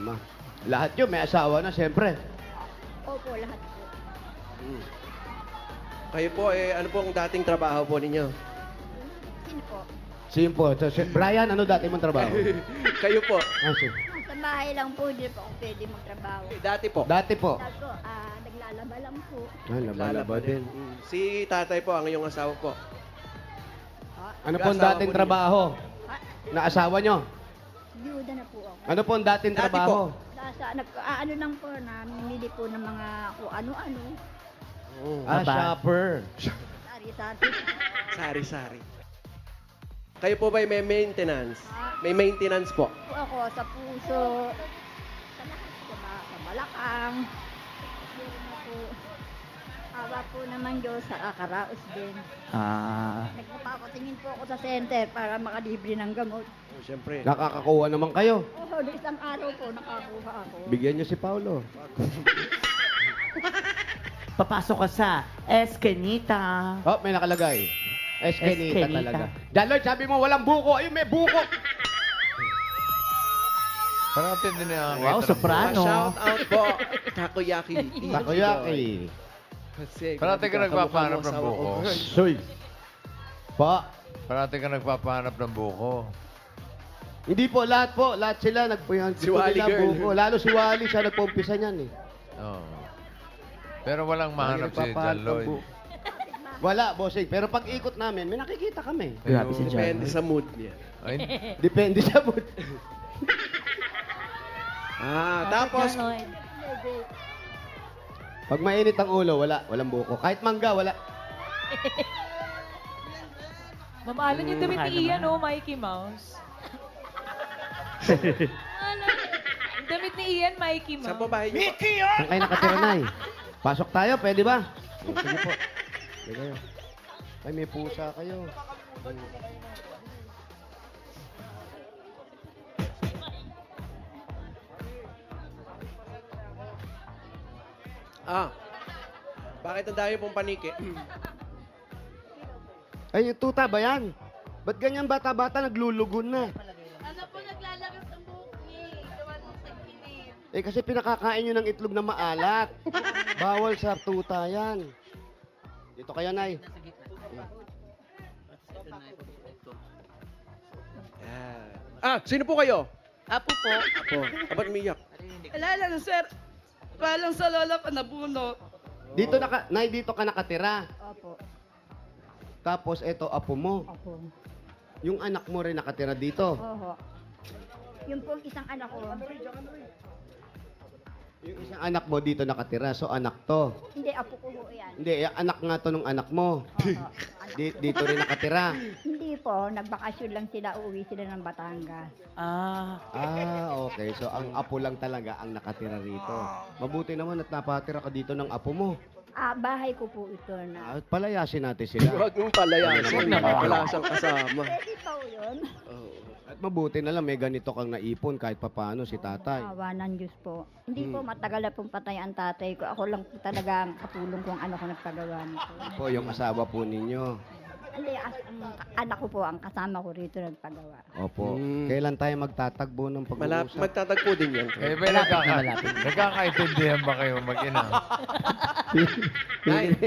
Speaker 2: Lahat yun, may asawa na, siyempre.
Speaker 5: Opo, lahat po.
Speaker 3: Kayo po, ano po ang dating trabaho po ninyo?
Speaker 5: Sino po?
Speaker 2: Simple. So, Brian, ano dati mong trabaho?
Speaker 3: Kayo po.
Speaker 5: Sa bahay lang po, hindi po ako pwede magtrabaho.
Speaker 3: Dati po.
Speaker 2: Dati po.
Speaker 5: Ako, naglalaba lang po.
Speaker 2: Laba din.
Speaker 3: Si tatay po, ang iyong asawa po.
Speaker 2: Ano po ang
Speaker 3: Asawa
Speaker 2: dating
Speaker 3: po
Speaker 2: trabaho? Na asawa nyo?
Speaker 5: Byuda na po ako.
Speaker 2: Ano po ang dating
Speaker 3: Dati
Speaker 2: trabaho?
Speaker 5: Ano lang po, namimili po ng mga kung ano-ano.
Speaker 2: Shopper.
Speaker 5: Sari-sari.
Speaker 3: Sari-sari. Kayo po ba may maintenance? May maintenance po.
Speaker 5: Po ako sa puso, sa lahat, sa balakang. Meron na po. Awa po naman Diyos sa kakaraos din. Nagpapatingin po ako sa center para makalibre ng gamot.
Speaker 3: Oh, siyempre.
Speaker 2: Nakakakuha naman kayo.
Speaker 5: Oh, isang araw po nakakuha ako.
Speaker 2: Bigyan nyo si Paulo.
Speaker 4: Papasok ka sa Eskenita.
Speaker 2: Oh, may nakalagay. Eskenita
Speaker 4: Eskenita.
Speaker 2: talaga. Daloy, sabi mo walang buko. Ayun, may buko.
Speaker 7: Parang natin din ang
Speaker 4: Wow, soprano.
Speaker 3: Shout out po. Takoyaki.
Speaker 2: Takoyaki.
Speaker 3: Kasi,
Speaker 7: Parati ka nagpapahanap ng buko.
Speaker 2: Soy. Pa.
Speaker 7: Parati ka nagpapahanap ng buko.
Speaker 2: Hindi po, lahat po. Lahat sila nagpuyan.
Speaker 3: Si Wally girl.
Speaker 2: Buko. Lalo si Wally, siya nagpumpisa niyan eh.
Speaker 7: Oo. Pero walang mahanap si John Lloyd.
Speaker 2: Wala, bossing. Pero pag ikot namin, may nakikita kami.
Speaker 4: Grabe si John.
Speaker 3: Depende sa mood niya.
Speaker 7: Ay,
Speaker 2: Depende sa mood.
Speaker 3: Tapos,
Speaker 2: Pag mainit ang ulo, walang buko. Kahit mangga, wala.
Speaker 6: Mamahalan yung damit ni Ian, oh, Mikey Mouse. Yung damit ni Ian, Mikey
Speaker 3: saan po
Speaker 6: Mouse.
Speaker 3: bahay niyo?
Speaker 2: Saan kayo nakatira na eh? Pasok tayo, pwede ba? Sige po. Sige kayo. Ay, may pusa kayo.
Speaker 3: Bakit ang dami pong paniki?
Speaker 2: Ay, yung tuta ba yan? Ba't ganyan bata-bata naglulugon na?
Speaker 6: Ano po naglalagas ng buhok niya? Gawa ng sagpilin.
Speaker 2: Eh kasi pinakakain nyo ng itlog na maalat. Bawal sa tuta yan. Dito kayo, Nay.
Speaker 3: Sino po kayo?
Speaker 10: Apo po.
Speaker 3: Apo. Ba't umiyak?
Speaker 10: Wala lang, sir. Palang sa lola ko nabunot.
Speaker 2: Nay, dito ka nakatira.
Speaker 5: Opo.
Speaker 2: Tapos, eto, apo mo.
Speaker 5: Opo.
Speaker 2: Yung anak mo rin nakatira dito.
Speaker 5: Oho. Yung pong isang anak ko,
Speaker 2: Yung isang anak mo dito nakatira. So, anak to.
Speaker 5: hindi, apo ko po yan.
Speaker 2: Hindi, anak nga to nung anak mo.
Speaker 5: Oho.
Speaker 2: Dito rin nakatira.
Speaker 5: Hindi po, nagbakasyon lang sila, uuwi sila ng Batangas.
Speaker 4: Ah,
Speaker 2: Okay. So, ang apo lang talaga ang nakatira rito. Mabuti naman at napatira ka dito ng apo mo.
Speaker 5: Bahay ko po ito na.
Speaker 2: Palayasin natin sila.
Speaker 3: Huwag mong palayasin. Wala siyang kasama.
Speaker 5: Pwede pa po yun.
Speaker 3: Oo.
Speaker 2: At mabuti na lang may ganito kang naipon kahit papaano si tatay.
Speaker 5: Awa ng Diyos po. Hindi po matagal na pong patay ang tatay ko. Ako lang po talaga ang katulong kong ano ko nagpagawa nito.
Speaker 2: Po, yung asawa po ninyo.
Speaker 5: Hindi, ang anak ko po ang kasama ko rito nagpagawa.
Speaker 2: Opo. Kailan tayo magtatagbo ng pag-uusap?
Speaker 3: Magtatagpo din yan.
Speaker 7: Kayo ba nagkakaintindihan ba kayo mag-ina?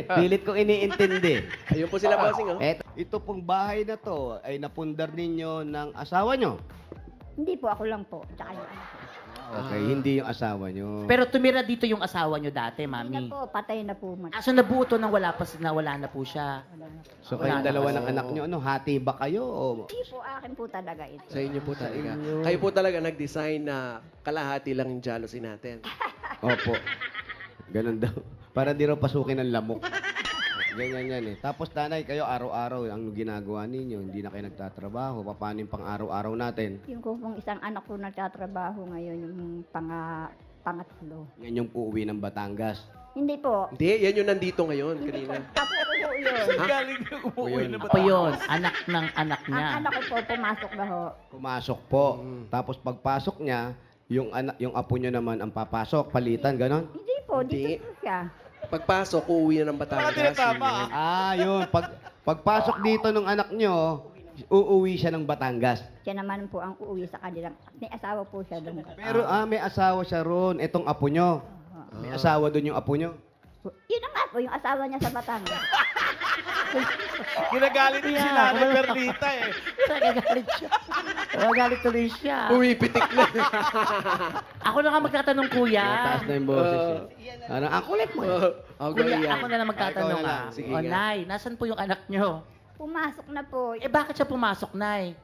Speaker 2: Pilit ko iniintindi.
Speaker 3: Ayun po sila, bossing. Oh.
Speaker 2: Ito pong bahay na to ay napundar ninyo ng asawa nyo.
Speaker 5: Hindi po, ako lang po. Tsaka yung anak ko.
Speaker 2: Okay, hindi yung asawa nyo.
Speaker 4: pero tumira dito yung asawa nyo dati,
Speaker 5: Hindi
Speaker 4: mami.
Speaker 5: na po, patay na po.
Speaker 4: So nabuo to nang wala na po siya.
Speaker 2: So kayong dalawa ng anak nyo, ano, hati ba kayo? O...
Speaker 5: Hindi po, akin po talaga ito.
Speaker 3: Sa inyo po talaga.
Speaker 2: inyo.
Speaker 3: Kayo po talaga nag-design na kalahati lang yung jealousy natin.
Speaker 2: Opo. Ganun daw. Para di raw pasukin ng lamok. Ganyan yan eh. Tapos tanay, kayo araw-araw, ang ginagawa ninyo, hindi na kayo nagtatrabaho. Paano yung pang-araw-araw natin?
Speaker 5: Yung ko pong isang anak ko nagtatrabaho ngayon, yung pangatlo.
Speaker 2: Yan yung uuwi ng Batangas.
Speaker 5: Hindi po.
Speaker 3: Hindi, yan yung nandito ngayon
Speaker 5: Hindi po,
Speaker 3: kanina.
Speaker 5: tapo ko po yun.
Speaker 8: Galing na umuwi na ba?
Speaker 4: Ako yun, anak ng anak
Speaker 5: Ang
Speaker 4: niya.
Speaker 5: anak ko po, pumasok na ho.
Speaker 2: Pumasok po. Tapos pagpasok niya, yung apo niyo naman ang papasok, palitan, ganon?
Speaker 5: Hindi po,
Speaker 3: Hindi.
Speaker 5: dito po siya.
Speaker 3: Pagpasok, uuwi na ng Batangas.
Speaker 2: Yun. Pagpasok dito ng anak niyo, uuwi siya ng Batangas.
Speaker 5: Siya naman po ang uuwi sa kanilang. May asawa po siya doon.
Speaker 2: Pero may asawa siya ron. Itong apo niyo. May asawa doon yung apo niyo.
Speaker 5: Yun na nga po, yung asawa niya sa Batangas.
Speaker 8: Ginagalit din si Nanay Perlita eh.
Speaker 4: Nagagalit siya. Nagagalit tuloy siya.
Speaker 3: Umipitik na.
Speaker 4: Ako na nga magtatanong, kuya.
Speaker 2: Mataas na yung boses eh. Ano, ang kulit mo eh.
Speaker 4: Kuya, ako na lang magtatanong
Speaker 2: Ikaw na lang.
Speaker 3: Sige
Speaker 4: O,
Speaker 3: nga.
Speaker 4: Nay, nasan po yung anak nyo?
Speaker 5: Pumasok na po.
Speaker 4: Eh, bakit siya pumasok, Nay?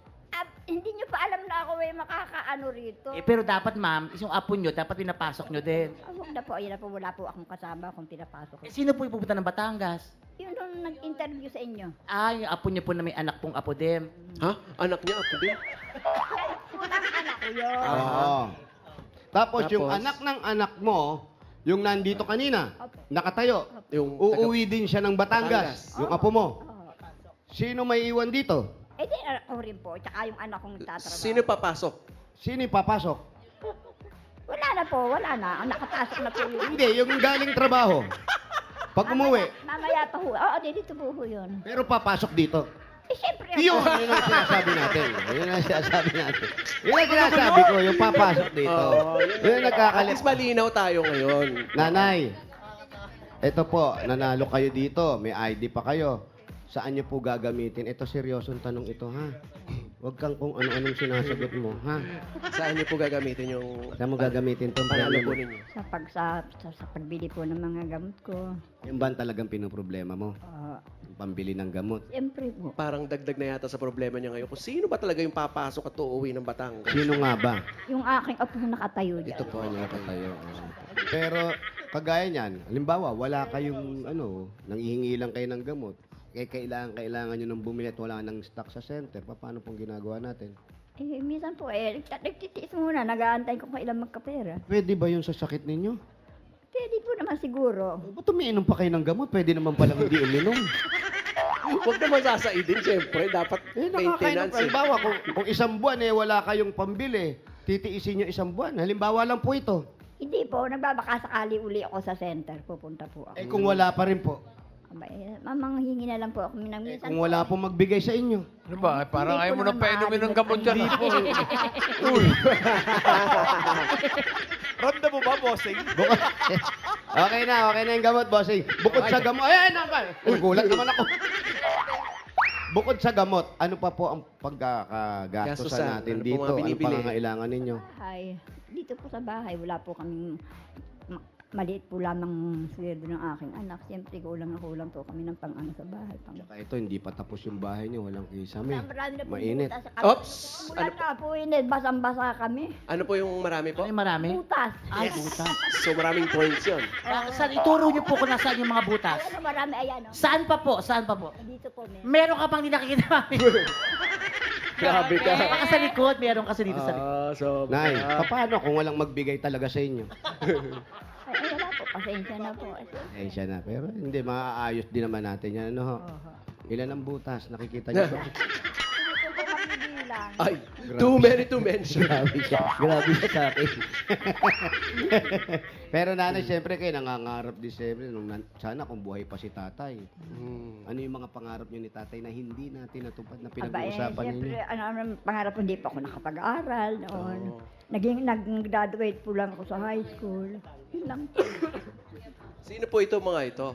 Speaker 5: Hindi niyo pa alam na ako ay makakaano rito.
Speaker 4: Pero dapat, ma'am, yung apo nyo, dapat pinapasok nyo din.
Speaker 5: Huwag na po, ayun na po, wala po akong kasama kung pinapasok.
Speaker 4: Sino po yung pupunta ng Batangas?
Speaker 5: Yun nung nag-interview sa inyo.
Speaker 4: Yung apo niya po na may anak pong apo din.
Speaker 3: Ha? Anak niya, ako din.
Speaker 5: Unang anak ko yun.
Speaker 2: Oo. Tapos yung
Speaker 3: Tapos?
Speaker 2: anak ng anak mo, yung nandito kanina,
Speaker 5: Opo.
Speaker 2: nakatayo,
Speaker 3: Yung
Speaker 2: uuwi din siya ng Batangas. Yung apo mo.
Speaker 5: Oo.
Speaker 2: Sino may iwan dito?
Speaker 5: Eh di, ako rin po. Tsaka yung anak kong nagtatrabaho.
Speaker 3: Sino papasok?
Speaker 2: Sino ipapasok?
Speaker 5: Wala na po, wala na. Ang nakapasok na po yun.
Speaker 2: Hindi, yung galing trabaho. Pag umuwi,
Speaker 5: Mamaya pa ho. Oo, dito po ho yun.
Speaker 2: pero papasok dito.
Speaker 5: Eh, syempre
Speaker 2: Yun
Speaker 5: ako.
Speaker 2: ang sinasabi natin. Yun ang sinasabi natin. Yun ang sinasabi ko, yung papasok dito. Yun ang
Speaker 3: At
Speaker 2: nagkakalit.
Speaker 3: least malinaw tayo ngayon.
Speaker 2: Nanay, ito po, nanalo kayo dito. May ID pa kayo. Saan niyo po gagamitin? Ito, seryosong tanong ito, ha? Huwag kang kung ano-anong sinasagot mo, ha?
Speaker 3: Saan niyo po gagamitin yung
Speaker 2: Saan mo gagamitin itong
Speaker 3: panalo po
Speaker 2: problema?
Speaker 3: ninyo?
Speaker 5: Sa pagbili po ng mga gamot ko.
Speaker 2: Yung ba ang talagang pinoproblema mo? Yung pambili ng gamot.
Speaker 5: Siyempre po.
Speaker 3: Parang dagdag na yata sa problema niya ngayon. Kung sino ba talaga yung papasok at uuwi ng Batangas?
Speaker 2: Sino nga ba?
Speaker 5: Yung aking apo nakatayo dyan.
Speaker 3: Ito po.
Speaker 2: Tayo. Pero, kagaya niyan, halimbawa, wala kayong, nanghihingi lang kayo ng gamot. Kailangan nyo nang bumili at wala nang stock sa center. Paano pong ginagawa natin?
Speaker 5: Eh, minsan po nagtitiis muna. Nag-aantay ko kung ilang magkapera.
Speaker 2: Pwede ba yun sa sakit ninyo?
Speaker 5: Pwede po naman siguro.
Speaker 2: Ba't umiinom pa kayo ng gamot? Pwede naman palang hindi uminom.
Speaker 3: Huwag naman sasaidin, siyempre. Dapat
Speaker 2: Nakakainom.
Speaker 3: maintenance.
Speaker 2: Halimbawa, kung isang buwan wala kayong pambili, titiisin nyo isang buwan. Halimbawa lang po ito.
Speaker 5: Hindi po, nagbabaka sakali uli ako sa center. Pupunta po ako.
Speaker 2: Kung wala pa rin po.
Speaker 5: Mamang hingi na lang po ako minang minsan.
Speaker 2: Kung wala po magbigay sa inyo.
Speaker 7: Ano ba? Parang
Speaker 5: Hindi
Speaker 7: ayaw
Speaker 5: po
Speaker 7: mo nang
Speaker 5: naman
Speaker 7: painumin ng
Speaker 5: maaari
Speaker 7: gamot dyan.
Speaker 8: Ramdam mo ba, bossing?
Speaker 2: Okay na yung gamot, bossing. Bukod sa gamot, nagulat naman ako. Bukod sa gamot, ano pa po ang pagkakagastusan
Speaker 3: Gastusan.
Speaker 2: natin
Speaker 3: Ano po
Speaker 2: dito?
Speaker 3: mga
Speaker 2: Ano
Speaker 3: binibili?
Speaker 2: pangangailangan ninyo?
Speaker 5: Bahay. Dito po sa bahay, wala po kaming maliit po lamang sweldo ng aking anak. Siyempre, kulang na kulang po kami ng pang-ano sa bahay.
Speaker 2: Saka ito, hindi pa tapos yung bahay niyo. Walang kisame.
Speaker 5: Marami na po
Speaker 2: Mainit.
Speaker 5: butas sa kami.
Speaker 3: Ops!
Speaker 5: Mula na po init, basang-basa kami.
Speaker 3: Ano po yung marami po?
Speaker 4: Ano yung marami?
Speaker 5: Butas.
Speaker 4: Ay, butas.
Speaker 3: So maraming points yun.
Speaker 4: Saan, ituro niyo po kung nasaan yung mga butas.
Speaker 5: Ayan, marami, ayan. Oh.
Speaker 4: Saan pa po? Saan pa po?
Speaker 5: Dito po, meron.
Speaker 4: Meron ka bang di nakikita namin?
Speaker 3: Grabe ka.
Speaker 4: Baka sa likod, meron kasi dito sa likod.
Speaker 3: So,
Speaker 2: Nay, paano kung walang magbigay talaga sa inyo?
Speaker 5: Ay, wala po, pasensya na po.
Speaker 2: Eh, siya na. Pero hindi, maaayos din naman natin yan. Ano ho? Ilan ang butas? Nakikita niyo ba?
Speaker 5: Dito po magbibilang.
Speaker 3: Ay, too many to mention.
Speaker 2: Grabe siya. Grabe siya sa akin. Pero nanay, siyempre kayo nangangarap din siyempre. Sana kung buhay pa si tatay. Ano yung mga pangarap niyo ni tatay na hindi natin natupad na pinag-uusapan
Speaker 5: siyempre,
Speaker 2: ninyo?
Speaker 5: pangarap ko, hindi pa ako nakapag-aral noon. Nag-graduate po lang ako sa high school. Yun lang po.
Speaker 3: Sino po ito mga ito?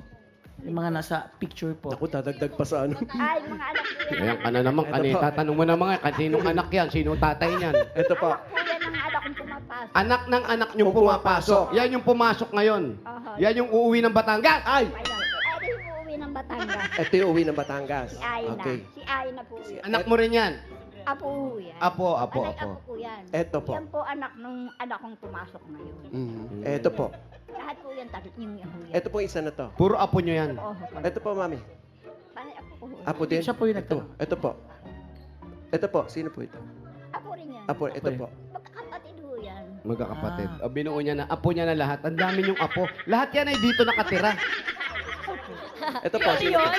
Speaker 4: Yung mga nasa picture po.
Speaker 3: Ako, dadagdag pa sa ano.
Speaker 5: Ay, mga anak ko yan.
Speaker 2: Ayan ka na naman, kanita. Tanong mo na mga, kaninong anak yan? Sino tatay niyan?
Speaker 3: Ito pa.
Speaker 5: Po yan ang anak kong pumapasok.
Speaker 2: Anak ng anak niyong pumapasok. Yan yung pumasok ngayon.
Speaker 5: Aha.
Speaker 2: Yan yung uuwi ng Batangas.
Speaker 3: Ay!
Speaker 5: Ay, yung uuwi ng Batangas.
Speaker 3: Ito yung uwi ng Batangas.
Speaker 5: Si Aina.
Speaker 3: Okay.
Speaker 5: Si Aina po yan.
Speaker 2: Anak mo rin yan.
Speaker 5: Apo yan.
Speaker 2: Apo.
Speaker 5: Anak po yan.
Speaker 3: Ito po.
Speaker 5: Yan po anak nung anak kong pumasok ngayon.
Speaker 3: Ito po.
Speaker 5: Lahat po yan, takit yung yan.
Speaker 3: Ito po isa na to.
Speaker 2: Puro apo niyo yan.
Speaker 5: Oo.
Speaker 3: Ito po, mami.
Speaker 5: Panay apo ko.
Speaker 3: Apo din.
Speaker 4: Siya po yung
Speaker 3: Ito. Ito po. Ito po. Sino po ito?
Speaker 5: Apo rin yan.
Speaker 3: Apo. Ito po.
Speaker 5: Magkakapatid ho yan.
Speaker 2: Magkakapatid. Binuo niya na, apo niya na lahat. Ang dami niyong apo. Lahat yan ay dito nakatira.
Speaker 3: Ito po. Sino po?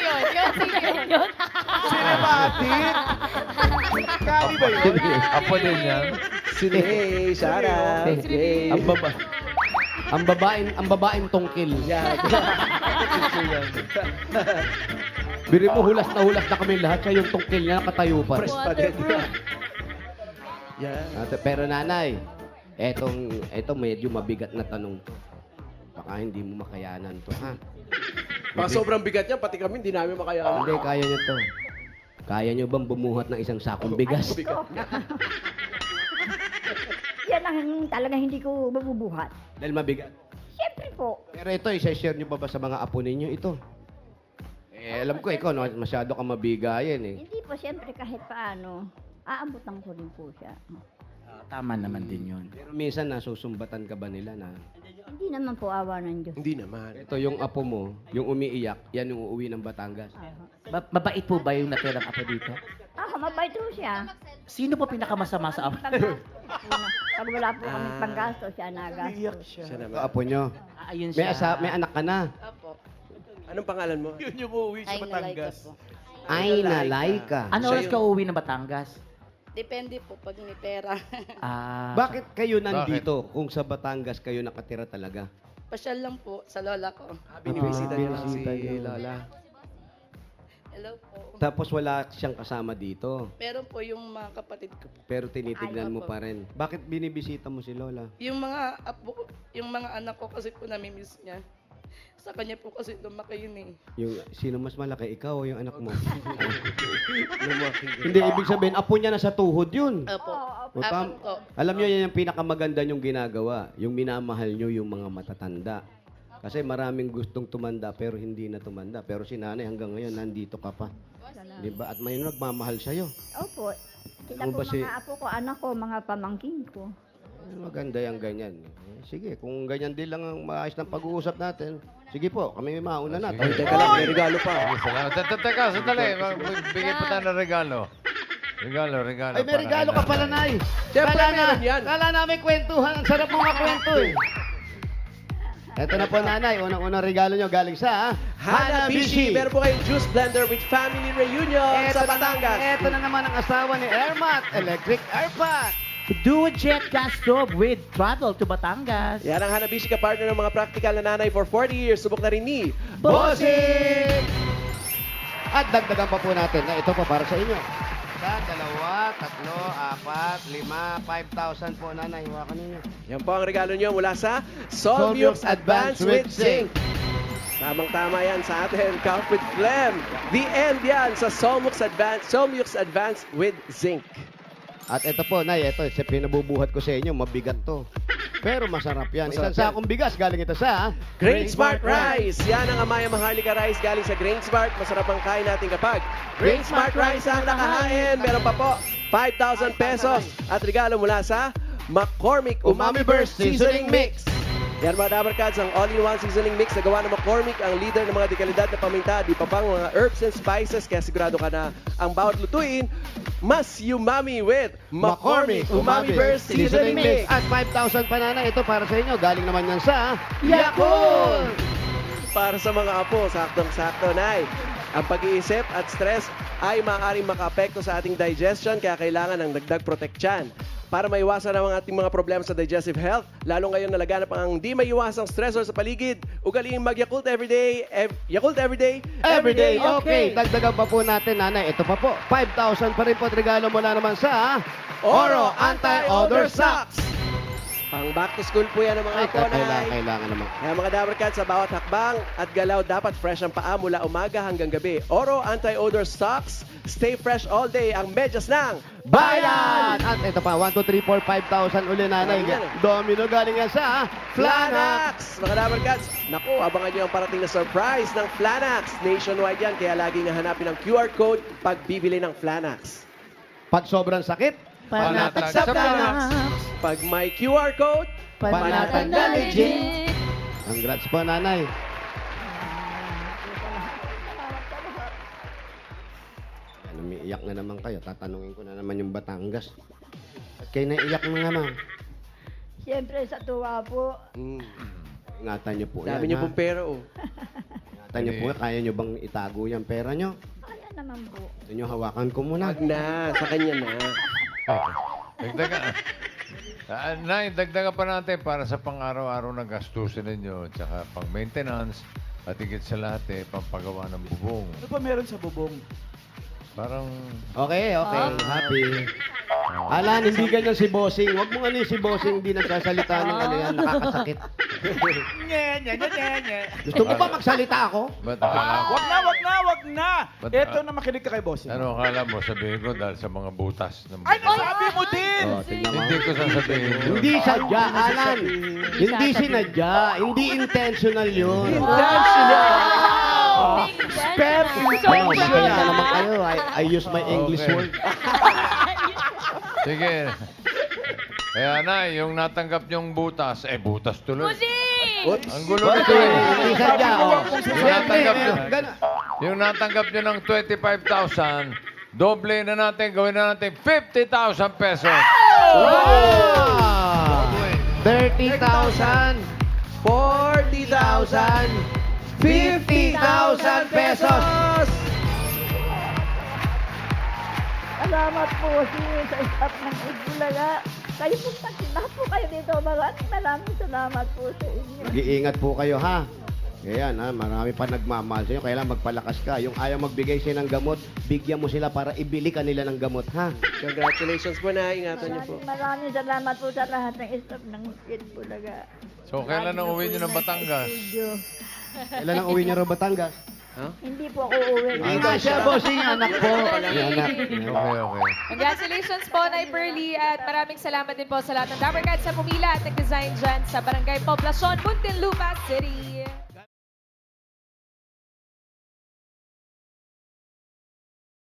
Speaker 8: Cinematic! Kali ba yun?
Speaker 7: Apo din yan.
Speaker 3: Sino? Hey, Sarah. Hey.
Speaker 2: Ang babaeng tungkil.
Speaker 3: Yan.
Speaker 2: Biri mo, hulas na kami lahat. Siya yung tungkil niya, nakatayo pa.
Speaker 3: Fresh pa din. Yan.
Speaker 2: Pero nanay, eto medyo mabigat na tanong to. Baka hindi mo makayanan to, ha?
Speaker 3: Baka sobrang bigat niya, pati kami hindi namin makayanan.
Speaker 2: Hindi, kaya niyo to. Kaya niyo bang bumuhat ng isang sakong bigas?
Speaker 3: Bigat.
Speaker 5: Yan ang talagang hindi ko mabubuhat.
Speaker 2: Dahil mabigat.
Speaker 5: Siyempre po.
Speaker 2: Pero ito, isa-share niyo pa ba sa mga apo ninyo ito? Alam ko, ikaw, no, masyado kang mabigayan eh.
Speaker 5: Hindi po, siyempre kahit paano, aabutan ko rin po siya.
Speaker 4: Tama naman din yun.
Speaker 2: Pero minsan nasusumbatan ka ba nila na
Speaker 5: Hindi naman po awa ng Diyos.
Speaker 3: Hindi naman.
Speaker 2: ito yung apo mo, yung umiiyak, yan yung uuwi ng Batangas.
Speaker 4: Mabait po ba yung natirang apo dito?
Speaker 5: Mabait po siya.
Speaker 4: Sino po pinakamasama sa apo?
Speaker 5: Pag wala po kami panggasto, siya nagastos.
Speaker 3: Siya
Speaker 2: Ito
Speaker 3: naman.
Speaker 2: apo nyo.
Speaker 4: Ayun
Speaker 2: May,
Speaker 4: siya.
Speaker 2: may anak ka na.
Speaker 3: Anong pangalan mo?
Speaker 8: Yun yung uuwi sa Batangas.
Speaker 2: Ay, nalay ka.
Speaker 4: Ano oras
Speaker 3: Siya
Speaker 4: ka uuwi ng Batangas?
Speaker 6: Depende po pag may pera.
Speaker 2: Bakit kayo nandito kung sa Batangas kayo nakatira talaga?
Speaker 6: Pasyal lang po sa lola ko.
Speaker 3: Binibisita niya lang si
Speaker 2: Binibisita niya.
Speaker 3: Lola.
Speaker 6: Hello po.
Speaker 2: Tapos wala siyang kasama dito.
Speaker 6: Meron po yung mga kapatid ko.
Speaker 2: Pero tinitignan
Speaker 6: Ay,
Speaker 2: mo
Speaker 6: opo.
Speaker 2: pa rin. Bakit binibisita mo si Lola?
Speaker 6: Yung mga apo, yung mga anak ko kasi po namimiss niya. Sa kanya po kasi lumaki yun eh.
Speaker 2: Yung sino mas malaki, ikaw o yung anak mo? Hindi, ibig sabihin, apo niya na sa tuhod yun.
Speaker 6: Opo.
Speaker 2: O, tam-
Speaker 6: Apo ko.
Speaker 2: Alam niyo, yan yung pinakamaganda niyong ginagawa. Yung minamahal niyo yung mga matatanda. Kasi maraming gustong tumanda pero hindi na tumanda. Pero si nanay hanggang ngayon, nandito ka pa. Di ba? At may nagmamahal sa'yo.
Speaker 5: Opo. Sila
Speaker 2: Ano
Speaker 5: po
Speaker 2: ba si-
Speaker 5: mga apo ko, anak ko, mga pamangkin ko.
Speaker 2: Maganda yung ganyan. Sige, kung ganyan din lang ang maayos ng pag-uusap natin, sige po, kami may mauna na.
Speaker 3: Ay, teka lang, may regalo pa.
Speaker 7: Salamat. Teka, sandali. Bigyan pa tayo ng regalo. Regalo.
Speaker 2: Ay, may
Speaker 7: para
Speaker 2: regalo
Speaker 7: kay
Speaker 2: ka pala,
Speaker 7: nanay.
Speaker 2: Nay.
Speaker 3: Siyempre,
Speaker 2: Kala
Speaker 3: meron yan.
Speaker 2: Kala namin kwentuhan. Ang sarap mga kwento eh. Ito na po, Nanay. Unang-unang regalo nyo galing sa
Speaker 3: Hanabishi! Meron po kayong juice blender with family reunion sa Batangas.
Speaker 2: Ito na naman ang asawa ni Airmat, Electric Airpat.
Speaker 4: Duojet gas stove with travel to Batangas.
Speaker 3: Yan ang Hanabishi ka-partner ng mga practical na nanay for 40 years. Subok na rin ni
Speaker 2: Bossing! At dagdagan pa po natin na ito pa para sa inyo. 1, 2, 3, 4, 5, 5,000 po, nanay. Hawakan ninyo.
Speaker 3: Yan po ang regalo nyo mula sa Solmux Advanced with Zinc. Tamang-tama yan sa atin, Carpet Phlegm. The end yan sa Solmux Advanced with Zinc.
Speaker 2: At ito po, nay, ito, sa pinabubuhat ko sa inyo, mabigat to. Pero masarap yan. Isang
Speaker 3: Masarap yan.
Speaker 2: sakong bigas, galing ito sa
Speaker 3: Grain Smart Rice. Yan ang Amaya Maharlika Rice galing sa Grain Smart. Masarap ang kain natin kapag Grain Smart Rice ang nakahain. Meron pa po 5,000 pesos at regalo mula sa McCormick Umami Burst Seasoning Mix. Yan mga Dabarkads, ang all-in-one seasoning mix na gawa ng McCormick, ang leader ng mga dekalidad na paminta, di pa pang mga herbs and spices, kaya sigurado ka na ang bawat lutuin, mas umami with McCormick Umami Burst Seasoning Mix.
Speaker 2: At 5,000 panana, ito para sa inyo. Galing naman yan sa Yakult!
Speaker 3: Para sa mga apo, saktong-sakto, Nay. Ang pag-iisip at stress ay maaaring makaapekto sa ating digestion, kaya kailangan ng dagdag proteksyon. Para maiwasan ang ating mga problema sa digestive health, lalo ngayon na laganap ang hindi maiwasang stressor sa paligid, ugaliing mag-Yakult everyday, Yakult everyday,
Speaker 2: Everyday, okay. Dagdagan pa po natin, nanay. Ito pa po. 5,000 pa rin po at regalo mula naman sa
Speaker 3: Oro Anti-Odor Socks. Pang back to school po yan ng mga
Speaker 2: Ay,
Speaker 3: apo, Nay.
Speaker 2: kailangan naman.
Speaker 3: Kaya mga Dabarkads, sa bawat hakbang at galaw, dapat fresh ang paa mula umaga hanggang gabi. Oro Anti-Odor Socks, stay fresh all day ang medyas ng
Speaker 2: Bayan! At ito pa, 1, 2, 3, 4, 5,000 uli, nanay.
Speaker 3: Ayan.
Speaker 2: Domino galing yan sa
Speaker 3: Flanax! Mga Dabarkads, naku, abangan nyo ang parating na surprise ng Flanax. Nationwide yan, kaya laging hahanapin ang QR code pag bibili ng Flanax.
Speaker 2: Pag sobrang sakit,
Speaker 4: Panatag
Speaker 7: sa
Speaker 4: sa Flanax.
Speaker 3: Pag may QR code,
Speaker 4: Panatag na legit.
Speaker 2: congrats po, nanay. Yan, umiiyak na naman kayo. Tatanungin ko na naman yung Batangas. At kayo naiyak na naman.
Speaker 5: Siyempre sa tuwa po.
Speaker 2: Ingatan niyo po
Speaker 3: dami
Speaker 2: yan,
Speaker 3: nyo
Speaker 2: ha?
Speaker 3: pong pera, oh.
Speaker 2: Ingatan niyo po yan. Kaya niyo bang itago yung pera niyo?
Speaker 5: Kaya naman po.
Speaker 2: Ito niyo, hawakan ko muna.
Speaker 3: Wag na, sa kanya na.
Speaker 7: Dagdagan. Nay, dagdagan pa natin para sa pang-araw-araw na gastusin ninyo, tsaka pang-maintenance, at higit sa lahat, pampagawa ng bubong.
Speaker 8: Ano pa meron sa bubong?
Speaker 7: Parang,
Speaker 2: Okay. Happy. Alan, hindi ganyan si Bossing. Huwag mo si Bossing, hindi nagsasalita ng ano yan, nakakasakit. Gusto mo ba magsalita ako?
Speaker 7: ba't akala ko?
Speaker 8: Wag na!
Speaker 7: Ba't-
Speaker 8: Ito na makinig ka kay boss.
Speaker 7: Ano akala mo, sabihin ko dahil sa mga butas ng
Speaker 8: Ay,
Speaker 7: bubong?
Speaker 8: nasabi mo din!
Speaker 2: Oh, tignan mo.
Speaker 7: Hindi ko sasabihin yun.
Speaker 2: Hindi sadya, Alan. Hindi sinadya. Hindi intentional yun.
Speaker 8: Spare
Speaker 2: Ano, maganda naman kayo. I use my English
Speaker 7: Okay.
Speaker 2: word.
Speaker 7: Sige. Kaya na, yung natanggap niyong butas, butas tuloy. Ang gulo nito eh.
Speaker 2: Hindi sadya. Oh.
Speaker 7: Yung natanggap nyo,
Speaker 2: Ganun.
Speaker 7: yung natanggap nyo ng 25,000, doble na natin, gawin na natin 50,000 pesos.
Speaker 2: Wow! 30,000.
Speaker 3: 40,000,
Speaker 2: 50,000 pesos.
Speaker 5: Salamat po sa staff ng Itbulaga. Kayo po lahat po kayo dito. Maraming salamat po sa inyo.
Speaker 2: Mag-iingat po kayo, ha? Ayan, ha? Marami pa nagmamahal sa inyo. Kailangan magpalakas ka. Yung ayaw magbigay sa'yo ng gamot, bigyan mo sila para ibili ka nila ng gamot, ha?
Speaker 3: Congratulations po, na. Ingatan niyo po.
Speaker 5: Maraming salamat po sa lahat ng staff ng Itbulaga.
Speaker 7: So, kailan ang uwi nyo ng Batangas?
Speaker 2: Kailan ang uwi niyo rin Batangas?
Speaker 5: Hindi po ako uuwi.
Speaker 2: Hindi siya, bossing. Anak po. Yung anak.
Speaker 7: Okay.
Speaker 11: Congratulations po, Nay Pearly, at maraming salamat din po sa lahat ng Dabarkads sa pumila at nag-design dyan sa Barangay Poblacion, Muntinlupa City.